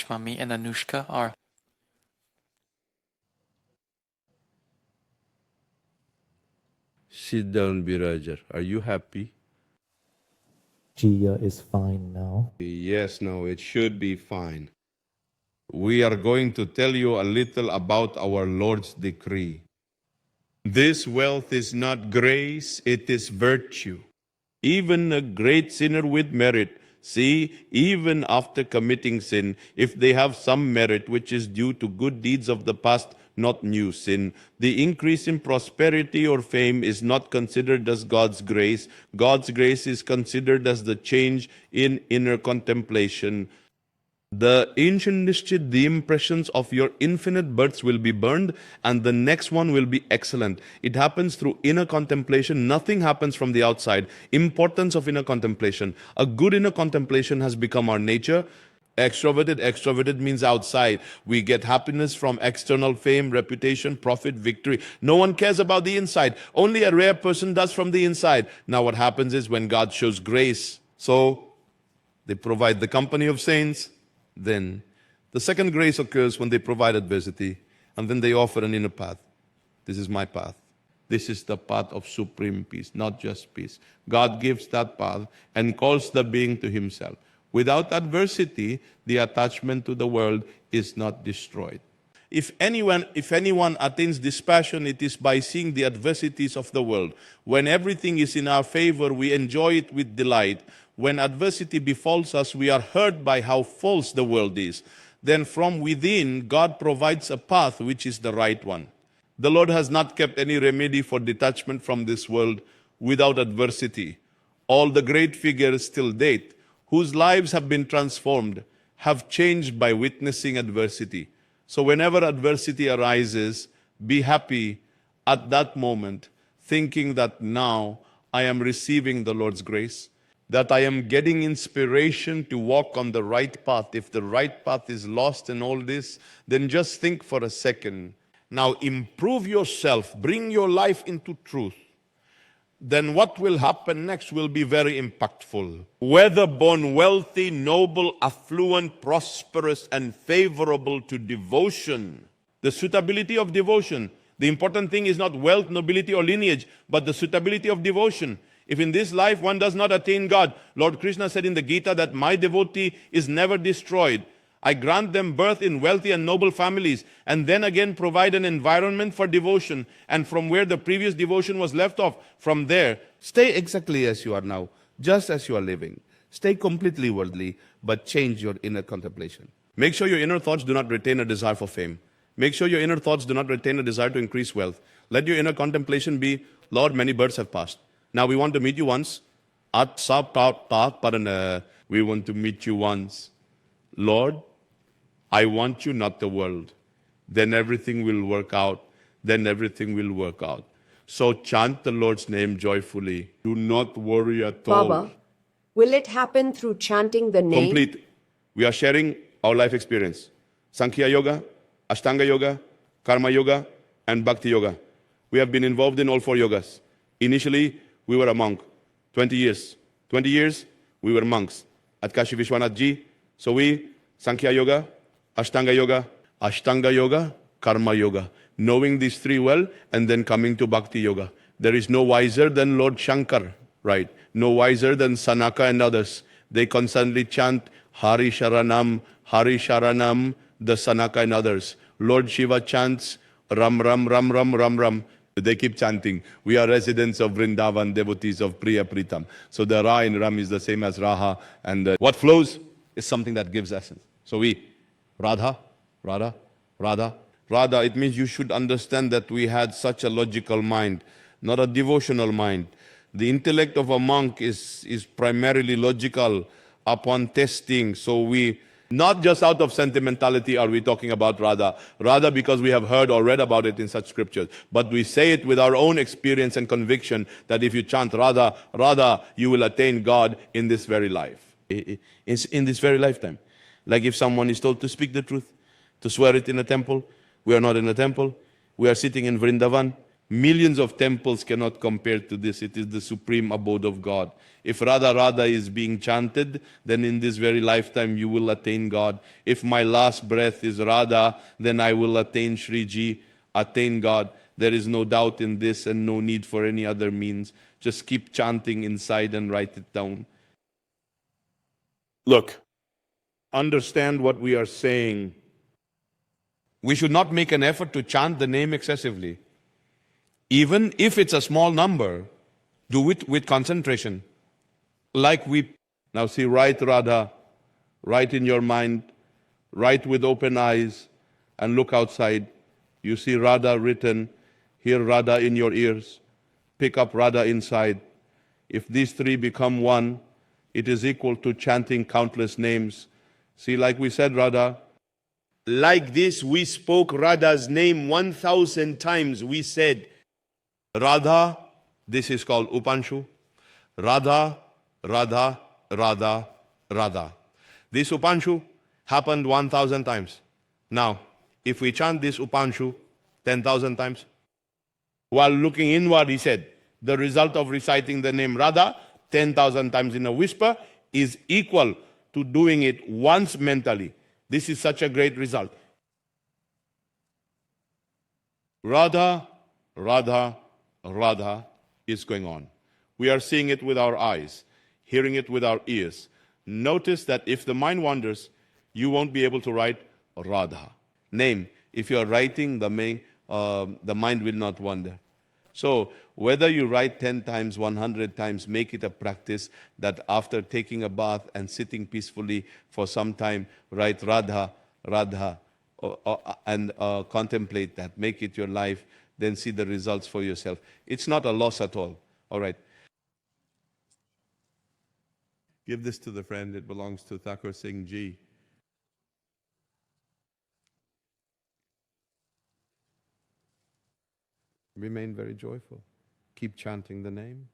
Mummy and Anushka are. Sit down, Birajar. Are you happy? Jia is fine now. Yes, no, it should be fine. We are going to tell you a little about our Lord's decree. This wealth is not grace, it is virtue. Even a great sinner with merit, see, even after committing sin, if they have some merit which is due to good deeds of the past, not new sin, the increase in prosperity or fame is not considered as God's grace. God's grace is considered as the change in inner contemplation. The ancient nishchit, the impressions of your infinite births will be burned, and the next one will be excellent. It happens through inner contemplation. Nothing happens from the outside. Importance of inner contemplation. A good inner contemplation has become our nature. Extroverted means outside. We get happiness from external fame, reputation, profit, victory. No one cares about the inside. Only a rare person does from the inside. Now what happens is when God shows grace, so they provide the company of saints. Then the second grace occurs when they provide adversity, and then they offer an inner path. This is my path. This is the path of supreme peace, not just peace. God gives that path and calls the being to himself. Without adversity, the attachment to the world is not destroyed. If anyone attains this passion, it is by seeing the adversities of the world. When everything is in our favor, we enjoy it with delight. When adversity befalls us, we are hurt by how false the world is. Then from within, God provides a path which is the right one. The Lord has not kept any remedy for detachment from this world without adversity. All the great figures till date, whose lives have been transformed, have changed by witnessing adversity. So whenever adversity arises, be happy at that moment, thinking that now I am receiving the Lord's grace, that I am getting inspiration to walk on the right path. If the right path is lost in all this, then just think for a second. Now improve yourself, bring your life into truth. Then what will happen next will be very impactful. Whether born wealthy, noble, affluent, prosperous, and favorable to devotion, the suitability of devotion. The important thing is not wealth, nobility, or lineage, but the suitability of devotion. If in this life one does not attain God, Lord Krishna said in the Gita that my devotee is never destroyed. I grant them birth in wealthy and noble families, and then again provide an environment for devotion. And from where the previous devotion was left off, from there, stay exactly as you are now, just as you are living. Stay completely worldly, but change your inner contemplation. Make sure your inner thoughts do not retain a desire for fame. Make sure your inner thoughts do not retain a desire to increase wealth. Let your inner contemplation be, Lord, many births have passed. Now we want to meet you once. We want to meet you once. Lord, I want you, not the world. Then everything will work out. Then everything will work out. So chant the Lord's name joyfully. Do not worry at all. Baba, will it happen through chanting the name? Complete. We are sharing our life experience. Sankhya Yoga, Ashtanga Yoga, Karma Yoga, and Bhakti Yoga. We have been involved in all four yogas. Initially, we were a monk. 20 years. 20 years, we were monks at Kashi Vishwanath Ji. So we, Sankhya Yoga, Ashtanga Yoga, Karma Yoga. Knowing these three well, and then coming to Bhakti Yoga. There is no wiser than Lord Shankar, right? No wiser than Sanaka and others. They constantly chant Hari Sharanam, the Sanaka and others. Lord Shiva chants Ram Ram Ram Ram Ram Ram. They keep chanting. We are residents of Vrindavan, devotees of Priya Pritam. So the Ra in Ram is the same as Raha. And what flows is something that gives essence. So we, Radha, it means you should understand that we had such a logical mind, not a devotional mind. The intellect of a monk is primarily logical upon testing. So we, not just out of sentimentality are we talking about Radha. Radha because we have heard or read about it in such scriptures. But we say it with our own experience and conviction that if you chant Radha, Radha, you will attain God in this very life. It's in this very lifetime. Like if someone is told to speak the truth, to swear it in a temple. We are not in a temple. We are sitting in Vrindavan. Millions of temples cannot compare to this. It is the supreme abode of God. If Radha Radha is being chanted, then in this very lifetime you will attain God. If my last breath is Radha, then I will attain Shri Ji, attain God. There is no doubt in this and no need for any other means. Just keep chanting inside and write it down. Look, understand what we are saying. We should not make an effort to chant the name excessively. Even if it's a small number, do it with concentration. Like we now see, write Radha, write in your mind, write with open eyes, and look outside. You see Radha written, hear Radha in your ears, pick up Radha inside. If these three become one, it is equal to chanting countless names. See, like we said, Radha, like this, we spoke Radha's name 1,000 times. We said, Radha, this is called Upanshu. Radha, Radha, Radha, Radha. This Upanshu happened 1,000 times. Now, if we chant this Upanshu 10,000 times, while looking inward, he said, the result of reciting the name Radha 10,000 times in a whisper is equal to doing it once mentally. This is such a great result. Radha, Radha, Radha is going on. We are seeing it with our eyes, hearing it with our ears. Notice that if the mind wanders, you won't be able to write Radha. Name, if you are writing, the mind will not wander. So, whether you write 10 times, 100 times, make it a practice that after taking a bath and sitting peacefully for some time, write Radha, Radha, and contemplate that. Make it your life, then see the results for yourself. It's not a loss at all. All right. Give this to the friend. It belongs to Thakur Singh Ji. Remain very joyful. Keep chanting the name.